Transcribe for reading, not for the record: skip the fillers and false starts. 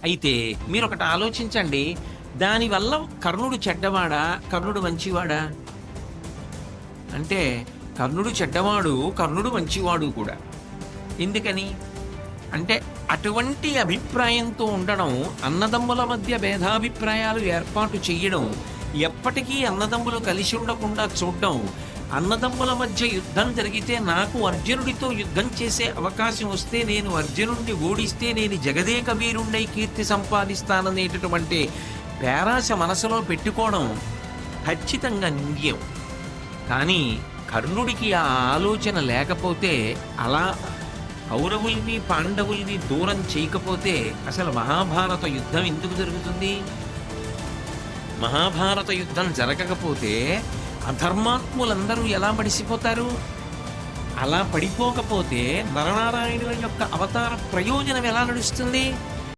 అయితే మీరు ఒకటి ఆలోచించండి, దానివల్ల కర్ణుడు చెడ్డవాడా, కర్ణుడు మంచివాడా? అంటే కర్ణుడు చెడ్డవాడు, కర్ణుడు మంచివాడు కూడా. ఎందుకని అంటే అటువంటి అభిప్రాయంతో ఉండడం, అన్నదమ్ముల మధ్య భేదాభిప్రాయాలు ఏర్పాటు చేయడం, ఎప్పటికీ అన్నదమ్ములు కలిసి ఉండకుండా చూడడం, అన్నదమ్ముల మధ్య యుద్ధం జరిగితే నాకు అర్జునుడితో యుద్ధం చేసే అవకాశం వస్తే, నేను అర్జునుడిని ఓడిస్తే నేను జగదేక వీరుండై కీర్తి సంపాదిస్తాననేటటువంటి పేరాశ మనసులో పెట్టుకోవడం ఖచ్చితంగా నింద్యం. కానీ కర్ణుడికి ఆ ఆలోచన లేకపోతే, అలా కౌరవుల్ని పాండవుల్ని దూరం చేయకపోతే అసలు మహాభారత యుద్ధం ఎందుకు జరుగుతుంది? మహాభారత యుద్ధం జరగకపోతే అధర్మాత్ములందరూ ఎలా మడిసిపోతారు? అలా పడిపోకపోతే నరనారాయణుల యొక్క అవతార ప్రయోజనం ఎలా నడుస్తుంది?